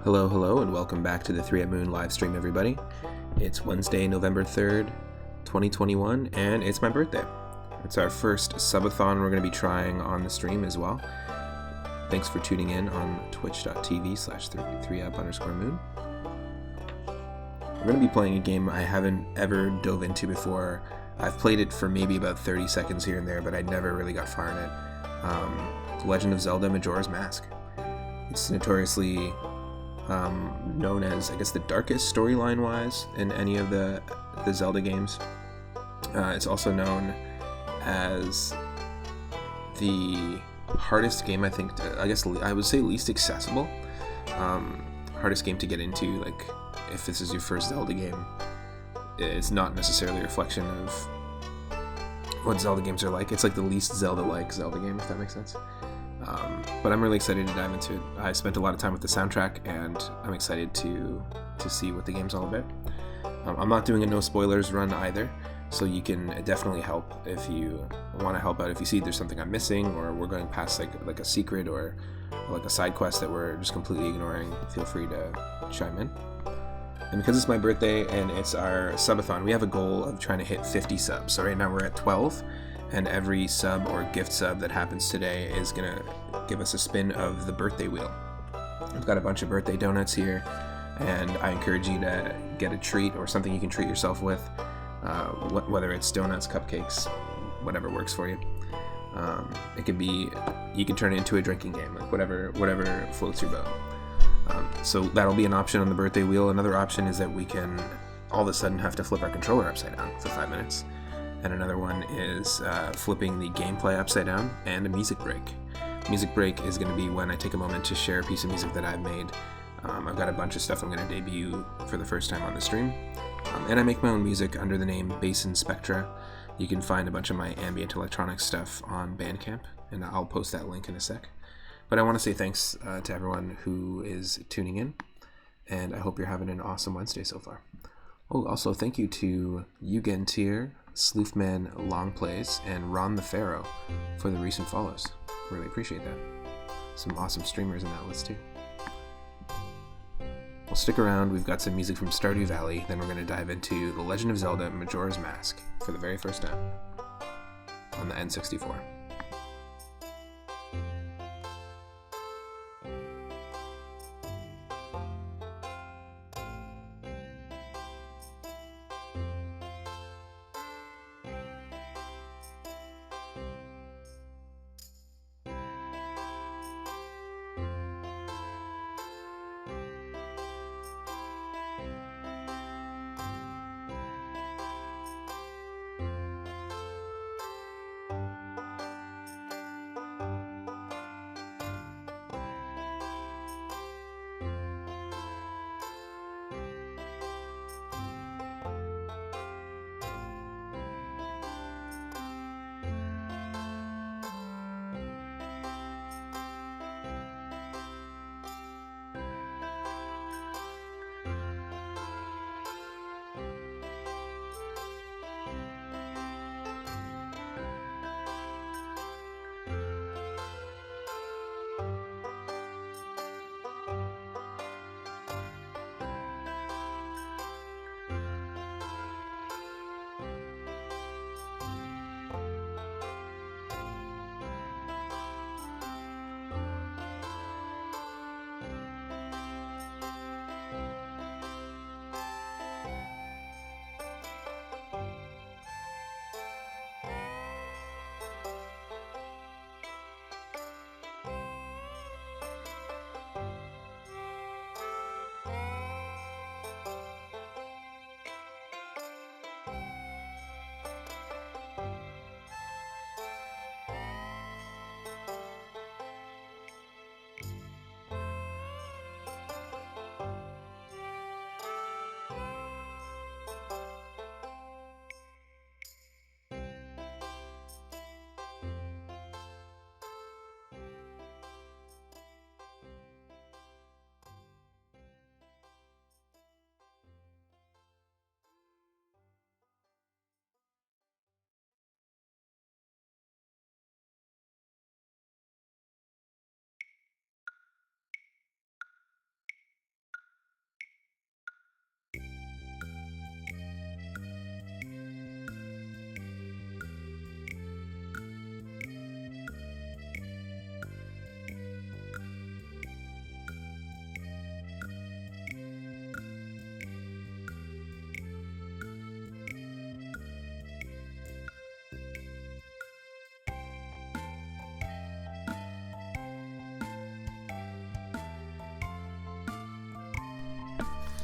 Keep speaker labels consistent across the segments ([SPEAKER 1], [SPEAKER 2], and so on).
[SPEAKER 1] Hello, hello, and welcome back to the 3 at Moon live stream, everybody. It's Wednesday, November 3rd, 2021, and it's my birthday. It's our first subathon we're going to be trying on the stream as well. Thanks for tuning in on twitch.tv/3up_moon. We're going to be playing a game I haven't ever dove into before. I've played it for maybe about 30 seconds here and there, but I never really got far in it. Legend of Zelda Majora's Mask. It's notoriously known as, I guess, the darkest storyline-wise in any of the Zelda games. It's also known as the hardest game, I think, I would say least accessible. Hardest game to get into, like, if this is your first Zelda game. It's not necessarily a reflection of what Zelda games are like. It's like the least Zelda-like Zelda game, if that makes sense. But I'm really excited to dive into it. I spent a lot of time with the soundtrack, and I'm excited to see what the game's all about. I'm not doing a no spoilers run either, so you can definitely help if you want to help out. If you see there's something I'm missing, or we're going past like a secret or like a side quest that we're just completely ignoring, feel free to chime in. And because it's my birthday and it's our subathon, we have a goal of trying to hit 50 subs. So right now we're at 12. And every sub or gift sub that happens today is going to give us a spin of the birthday wheel. I've got a bunch of birthday donuts here, and I encourage you to get a treat or something you can treat yourself with, whether it's donuts, cupcakes, whatever works for you. It could be, you can turn it into a drinking game, like whatever floats your boat. So that'll be an option on the birthday wheel. Another option is that we can all of a sudden have to flip our controller upside down for 5 minutes. And another one is flipping the gameplay upside down, and a music break. Music break is going to be when I take a moment to share a piece of music that I've made. I've got a bunch of stuff I'm going to debut for the first time on the stream. And I make my own music under the name Basin Spectra. You can find a bunch of my ambient electronic stuff on Bandcamp, and I'll post that link in a sec. But I want to say thanks to everyone who is tuning in, and I hope you're having an awesome Wednesday so far. Oh, also thank you to Ugentir, Sleuthman Longplays, and Ron the Pharaoh for the recent follows. Really appreciate that. Some awesome streamers in that list too. Well, stick around. We've got some music from Stardew Valley, then we're going to dive into The Legend of Zelda Majora's Mask for the very first time on the N64.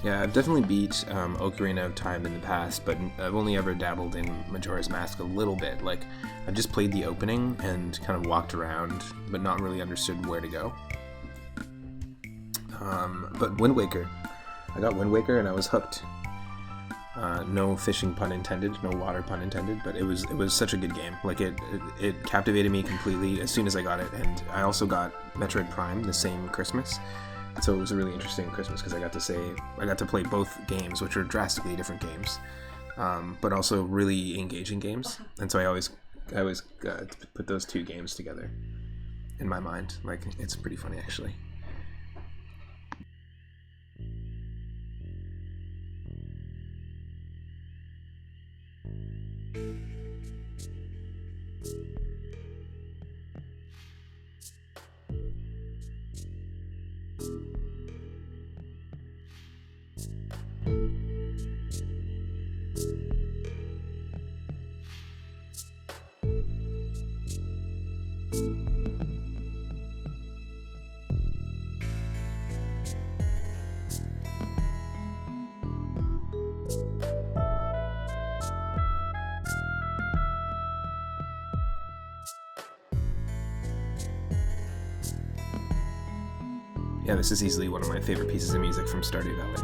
[SPEAKER 1] Yeah, I've definitely beat Ocarina of Time in the past, but I've only ever dabbled in Majora's Mask a little bit. Like, I just played the opening and kind of walked around, but not really understood where to go. But Wind Waker, I got Wind Waker and I was hooked. No fishing pun intended, no water pun intended, but it was such a good game. Like it captivated me completely as soon as I got it, and I also got Metroid Prime the same Christmas. So it was a really interesting Christmas because I got to play both games, which are drastically different games, but also really engaging games. And so I always put those two games together in my mind. Like, it's pretty funny actually. Yeah, this is easily one of my favorite pieces of music from Stardew Valley.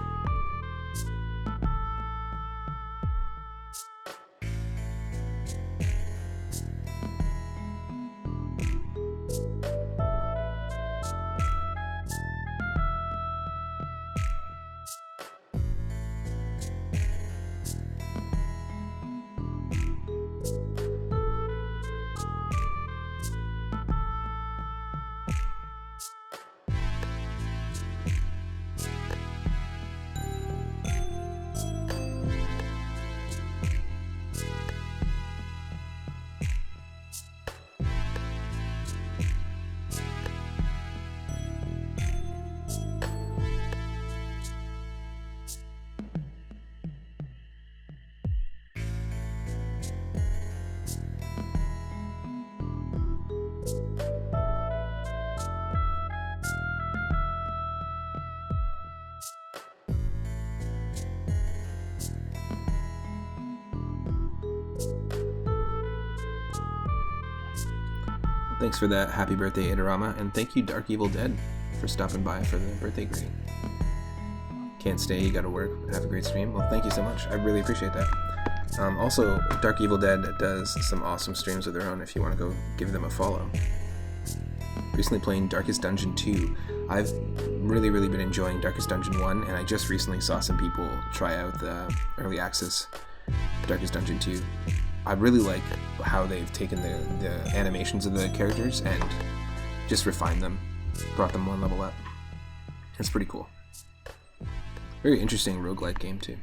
[SPEAKER 1] Thanks for that happy birthday, Idarama, and thank you, Dark Evil Dead, for stopping by for the birthday greeting. Can't stay, you gotta work, have a great stream. Well, thank you so much, I really appreciate that. Also, Dark Evil Dead does some awesome streams of their own if you want to go give them a follow. Recently playing Darkest Dungeon 2. I've really been enjoying Darkest Dungeon 1, and I just recently saw some people try out the early access Darkest Dungeon 2. I really like how they've taken the animations of the characters and just refined them, brought them one level up. It's pretty cool. Very interesting roguelike game too.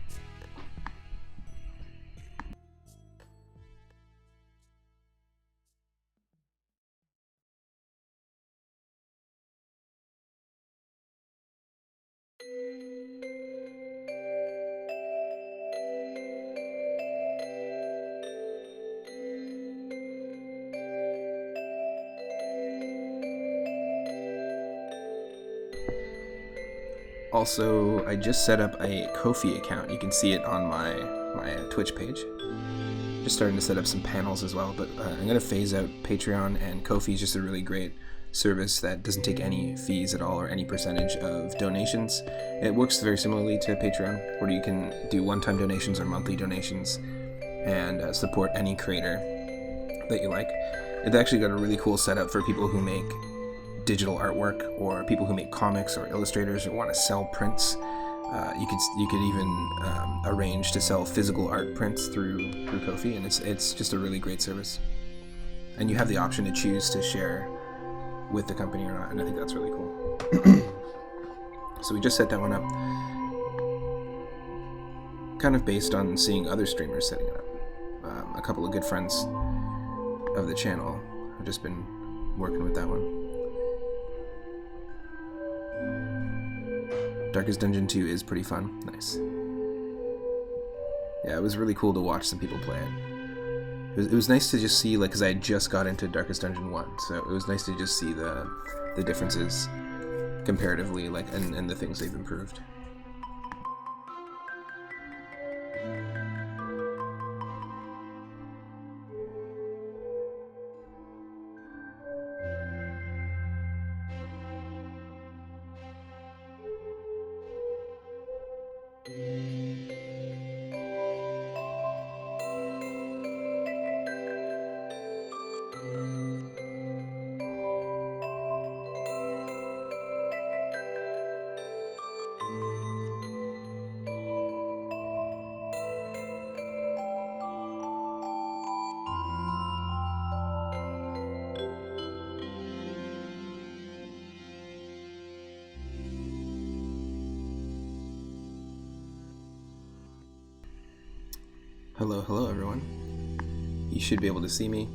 [SPEAKER 1] Also, I just set up a Ko-fi account. You can see it on my Twitch page. Just starting to set up some panels as well, but I'm going to phase out Patreon, and Ko-fi is just a really great service that doesn't take any fees at all or any percentage of donations. It works very similarly to Patreon, where you can do one-time donations or monthly donations and support any creator that you like. It's actually got a really cool setup for people who make digital artwork, or people who make comics, or illustrators who want to sell prints. You could even arrange to sell physical art prints through Ko-fi, and it's just a really great service. And you have the option to choose to share with the company or not, and I think that's really cool. So we just set that one up, kind of based on seeing other streamers setting it up. A couple of good friends of the channel have just been working with that one. Darkest Dungeon 2 is pretty fun. Nice. Yeah, it was really cool to watch some people play it. It was nice to just see, like, because I had just got into Darkest Dungeon 1, so it was nice to just see the differences comparatively, like, and the things they've improved. Hello, hello everyone. You should be able to see me.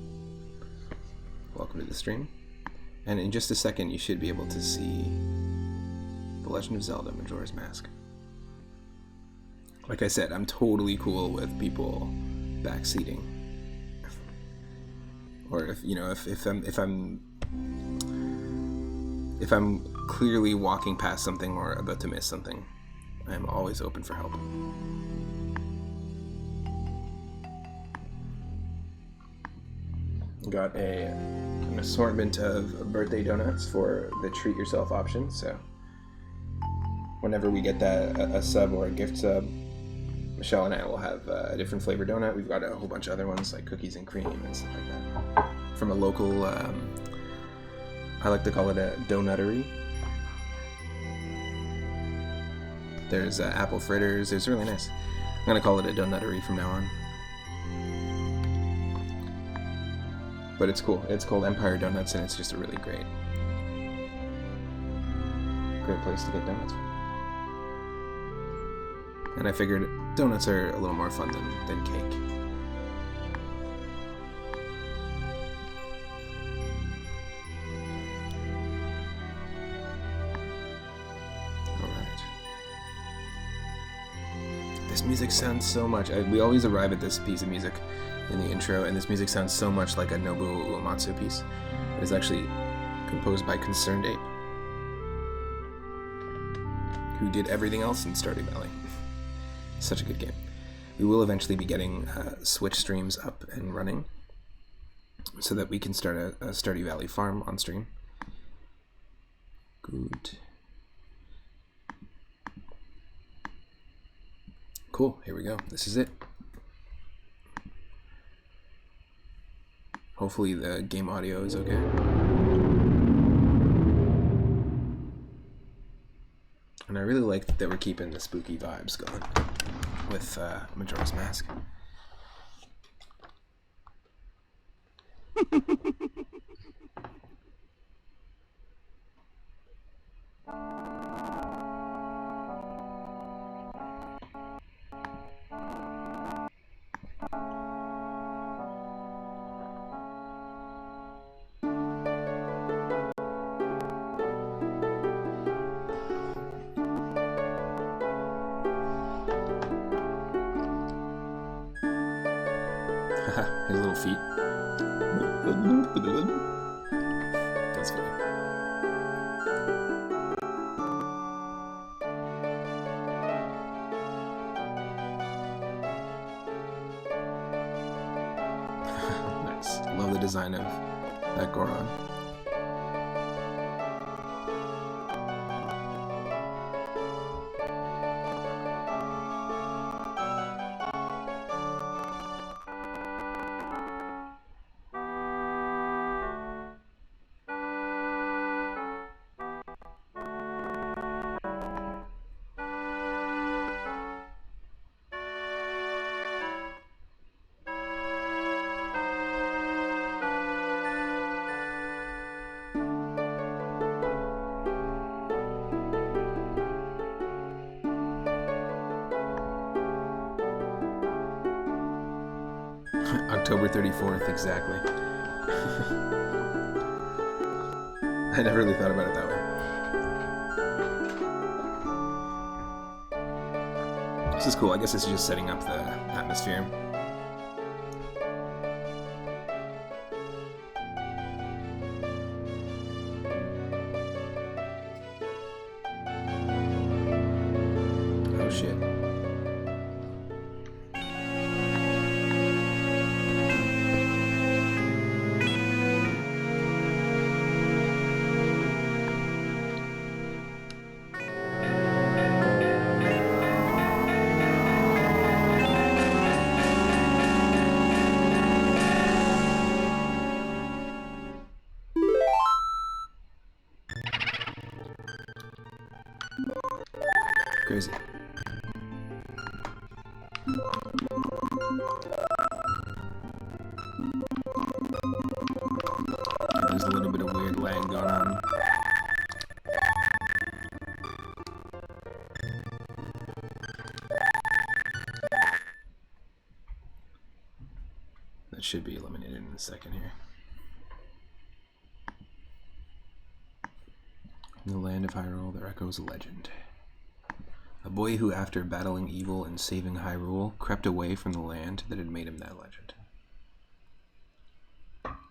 [SPEAKER 1] Welcome to the stream. And in just a second, you should be able to see The Legend of Zelda: Majora's Mask. Like I said, I'm totally cool with people backseating. Or if I'm clearly walking past something or about to miss something, I'm always open for help. Got an assortment of birthday donuts for the treat yourself option, so whenever we get that a sub or a gift sub, Michelle and I will have a different flavor donut. We've got a whole bunch of other ones like cookies and cream and stuff like that from a local I like to call it a donuttery. There's apple fritters. It's really nice. I'm gonna call it a donuttery from now on. But it's cool. It's called Empire Donuts, and it's just a really great place to get donuts from. And I figured donuts are a little more fun than cake. Alright. This music sounds so much. We always arrive at this piece of music in the intro, and this music sounds so much like a Nobuo Uematsu piece. It is actually composed by Concerned Ape, who did everything else in Stardew Valley. Such a good game. We will eventually be getting Switch streams up and running so that we can start a Stardew Valley farm on stream. Good. Cool, here we go. This is it. Hopefully the game audio is okay. And I really like that we're keeping the spooky vibes going with Majora's Mask. His little feet. That's funny. Nice. Love the design of that Goron. October 34th, exactly. I never really thought about it that way. This is cool. I guess this is just setting up the atmosphere. Oh shit. Crazy. There's a little bit of weird lag going on. should be eliminated in a second here. In the land of Hyrule, there echoes a legend. A boy who, after battling evil and saving Hyrule, crept away from the land that had made him that legend.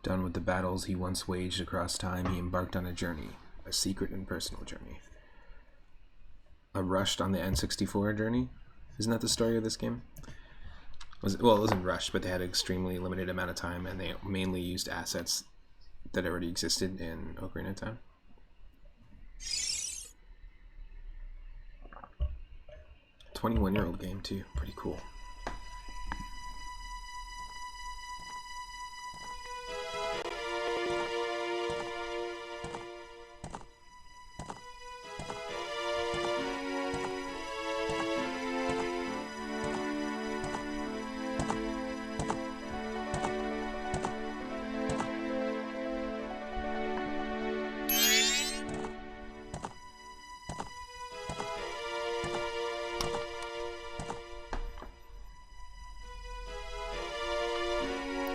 [SPEAKER 1] Done with the battles he once waged across time, he embarked on a journey, a secret and personal journey. A rushed on the N64 journey? Isn't that the story of this game? Well, it wasn't rushed, but they had an extremely limited amount of time, and they mainly used assets that already existed in Ocarina of Time. 21-year-old game too, pretty cool.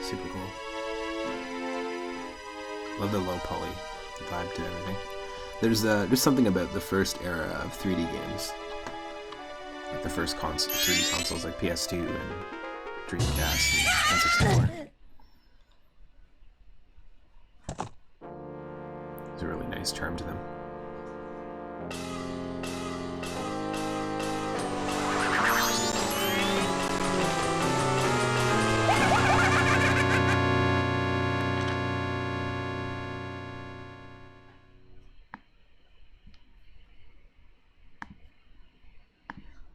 [SPEAKER 1] Super cool. Love the low poly vibe to everything. There's something about the first era of 3D games, like the first 3D consoles, like PS2 and Dreamcast and N64. There's a really nice charm to them.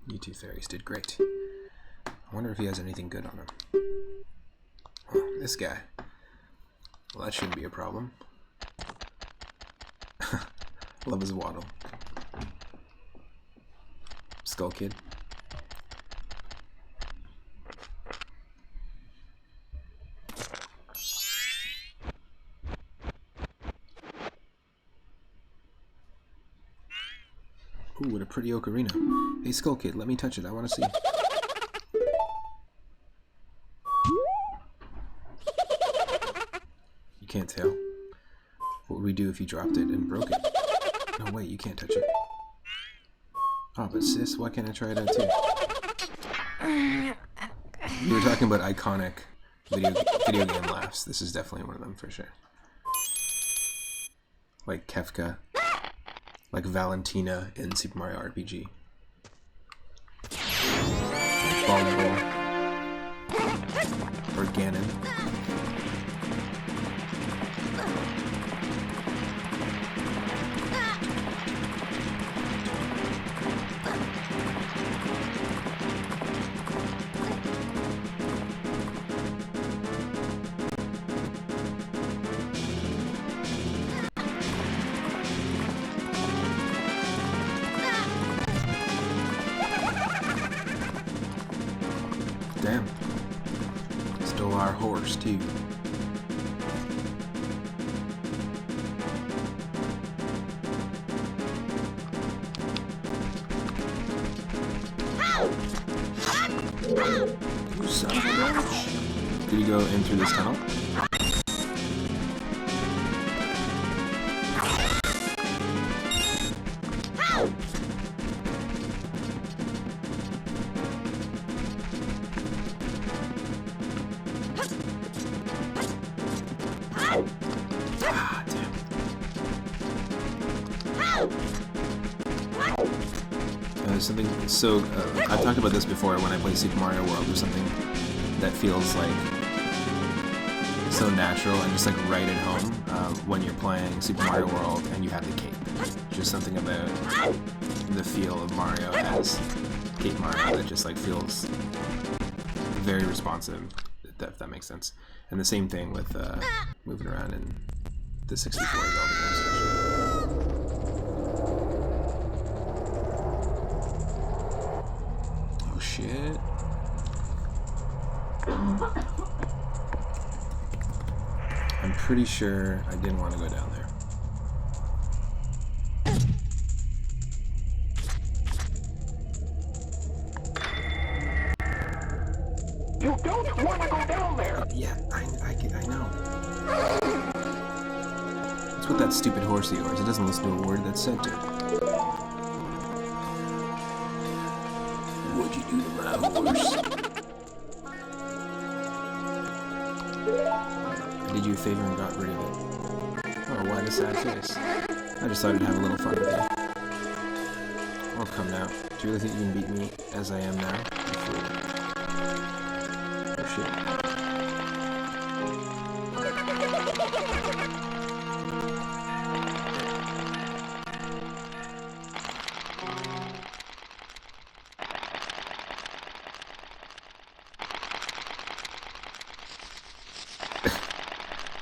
[SPEAKER 1] You two fairies did great. I wonder if he has anything good on him. Oh, this guy. Well, that shouldn't be a problem. Love his waddle. Skull Kid. Ooh, what a pretty ocarina. Hey, Skull Kid, let me touch it. I want to see. You can't tell. What would we do if you dropped it and broke it? No, wait, you can't touch it. Oh, but sis, why can't I try it out too? You were talking about iconic video game laughs. This is definitely one of them for sure. Like Kefka. Like Valentina in Super Mario RPG. Volleyball. Or Ganon. Damn. Stole our horse, too. You son of a bitch. Did he go in through this tunnel? Something so I've talked about this before when I play Super Mario World. There's something that feels like so natural and just like right at home when you're playing Super Mario World and you have the cape. Just something about the feel of Mario as Cape Mario that just like feels very responsive, if that makes sense. And the same thing with moving around in the 64 Zelda games. Shit. I'm pretty sure I didn't want to go down there.
[SPEAKER 2] You don't want to go down there!
[SPEAKER 1] Yeah, I What's with that stupid horse of yours? It doesn't listen to a word that's said to it. What'd you do to my horse? I did you a favor and got rid of it. Oh, why the sad face? I just thought I'd have a little fun with you. Oh, come now. Do you really think you can beat me as I am now? You fool. Oh, shit.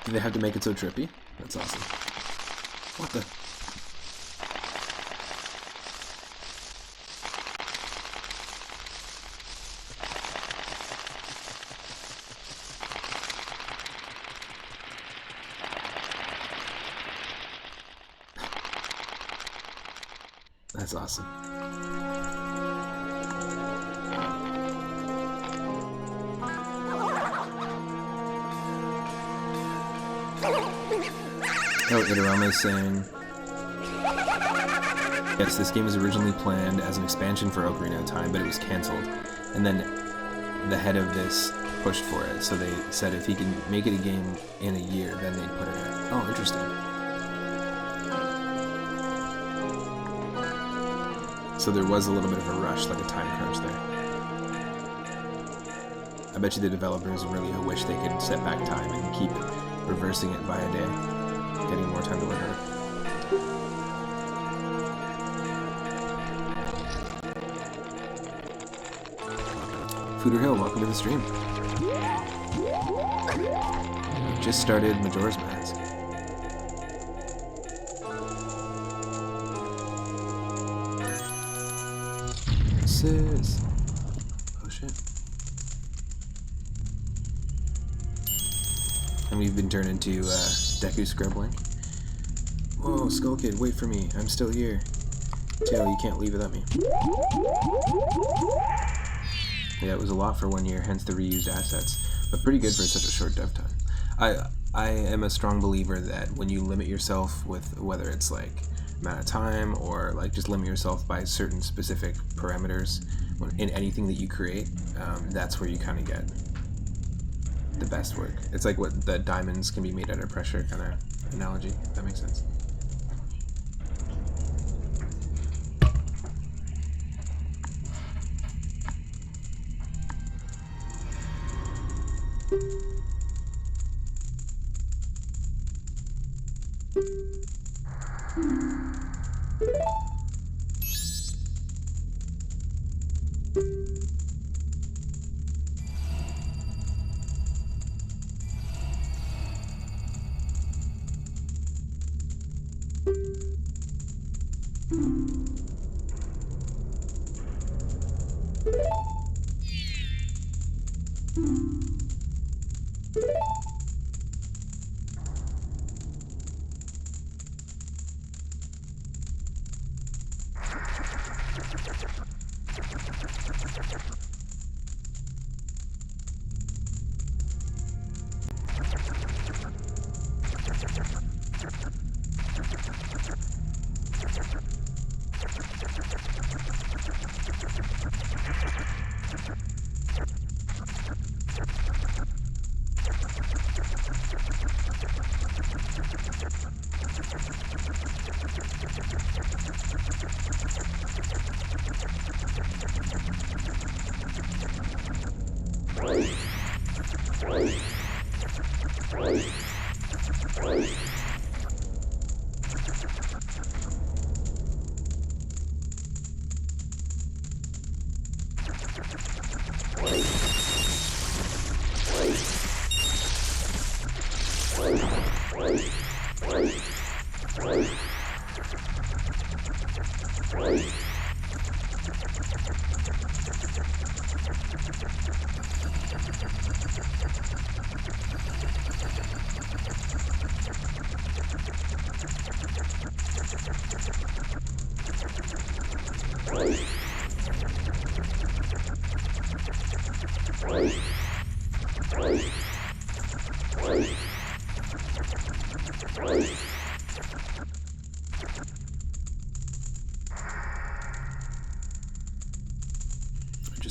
[SPEAKER 1] Do they have to make it so trippy? That's awesome. What the? That's awesome. Oh, Itarama is saying, yes, this game was originally planned as an expansion for Ocarina of Time, but it was cancelled. And then the head of this pushed for it, so they said if he can make it a game in a year, then they'd put it in. Oh, interesting. So there was a little bit of a rush, like a time crunch there. I bet you the developers really wish they could set back time and keep reversing it by a day. Getting more time to work on it. Fooder Hill, welcome to the stream. We just started Majora's Mask. Sis. Oh shit. And we've been turned into Deku Scrubbling. Whoa, Skull Kid, wait for me. I'm still here. Tail, you can't leave without me. Yeah, it was a lot for 1 year, hence the reused assets. But pretty good for such a short dev time. I am a strong believer that when you limit yourself with whether it's like amount of time or like just limit yourself by certain specific parameters in anything that you create, that's where you kind of get the best work. It's like what the diamonds can be made under pressure kind of analogy, if that makes sense.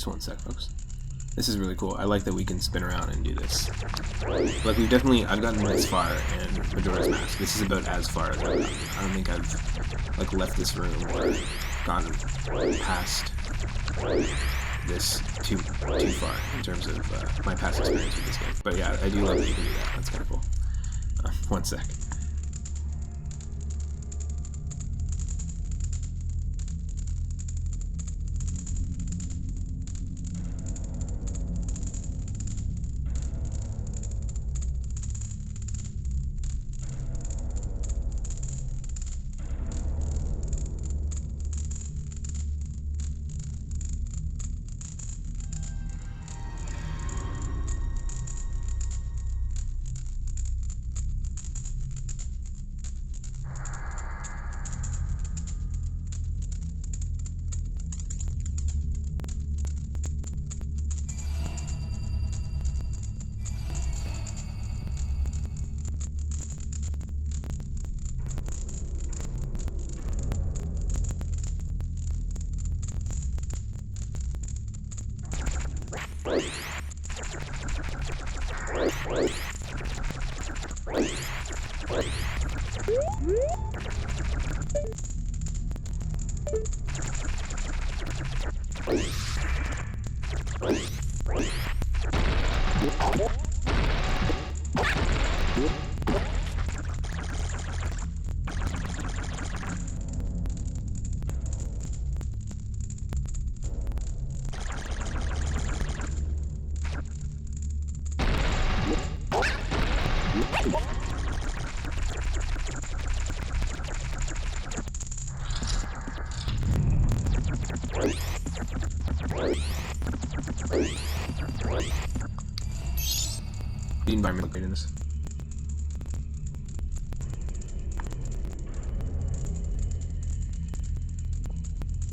[SPEAKER 1] just one sec, folks. This is really cool. I like that we can spin around and do this. Like, I've gotten this far in Majora's Mask. This is about as far as I've gotten. I don't think I've, like, left this room or gone past this too far in terms of my past experience with this game. But yeah, I do love that you can do that. That's kind of cool. One sec. The environmental greatness.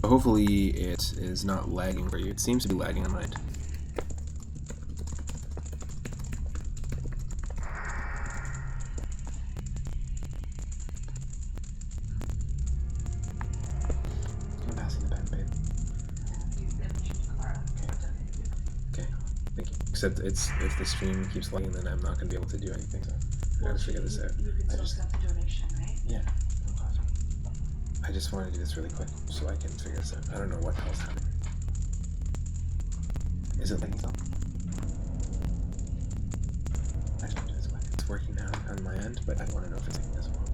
[SPEAKER 1] Hopefully it is not lagging for you. It seems to be lagging on my end. I'm passing the pen, babe. Okay, thank you. Except if the stream keeps lagging, then I'm not going to be able to do anything, so I gotta figure this out.
[SPEAKER 2] You can still get the donation, right?
[SPEAKER 1] Yeah. I just want to do this really quick so I can figure this out. I don't know what the hell's happening. Is it lagging still? I just want to do this quick. It's working now on my end, but I want to know if it's lagging as well.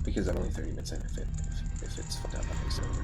[SPEAKER 1] Because I'm only 30 minutes in. If it's fucked up, I'll fix it over.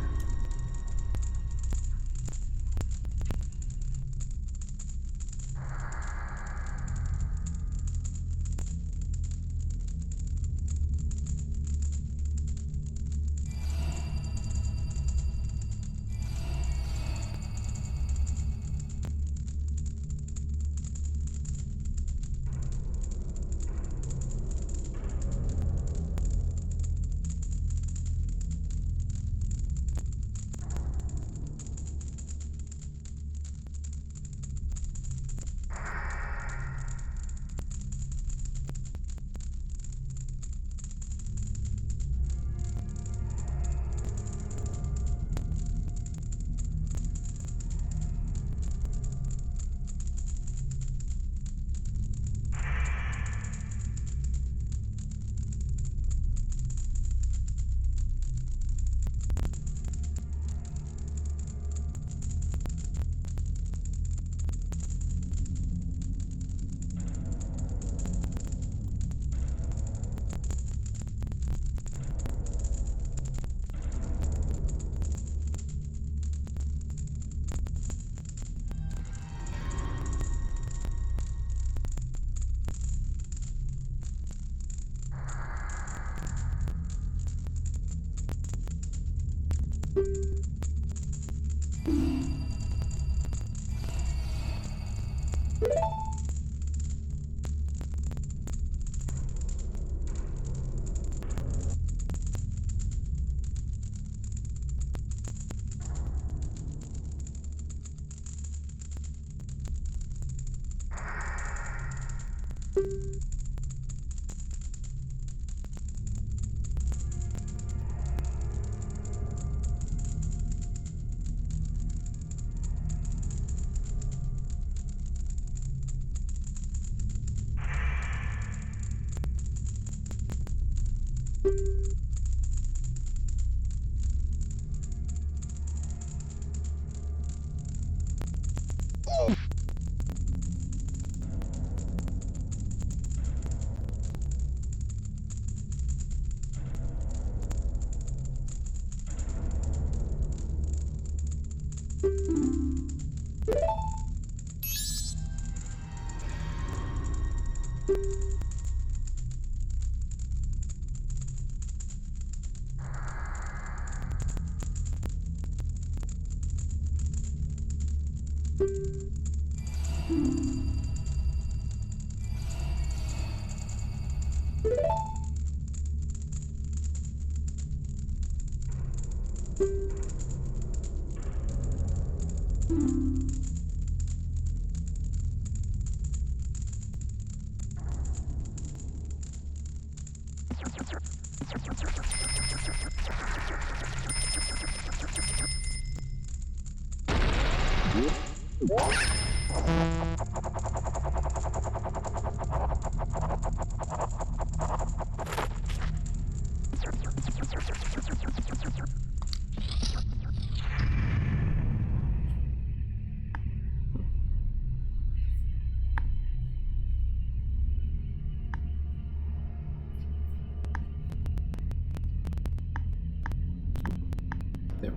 [SPEAKER 1] There.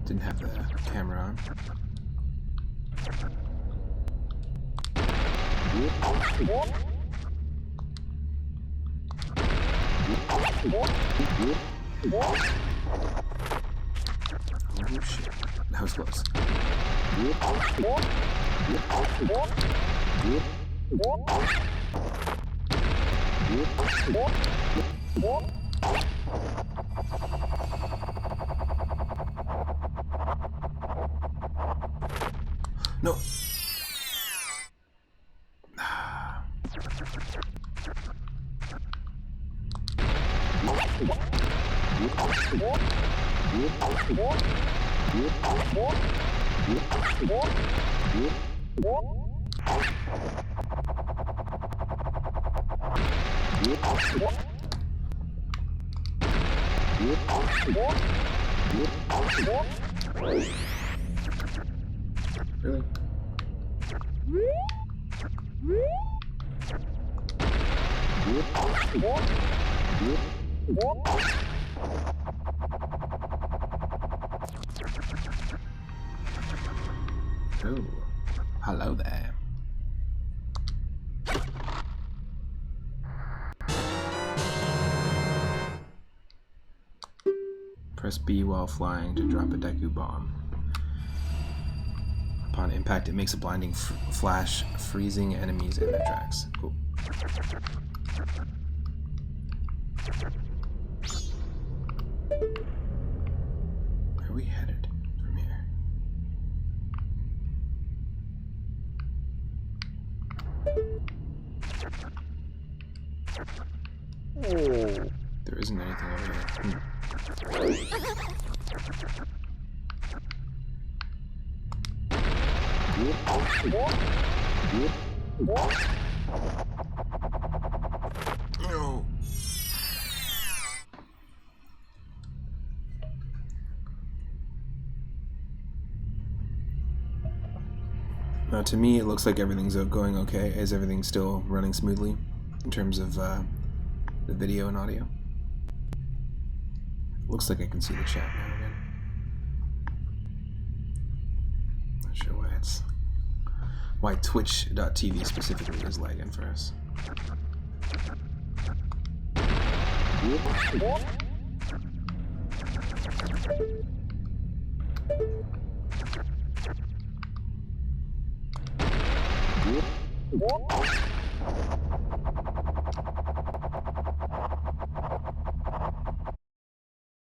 [SPEAKER 1] Didn't have the camera on. Oh shit, that was close. No. Really? Oh, hello there. Press B while flying to drop a Deku bomb. Upon impact, it makes a blinding flash, freezing enemies in their tracks. Cool. Where are we headed from here? There isn't anything over here. No. To me, it looks like everything's going okay. Is everything still running smoothly in terms of the video and audio? Looks like I can see the chat now again. Not sure why Twitch.tv specifically is lagging for us.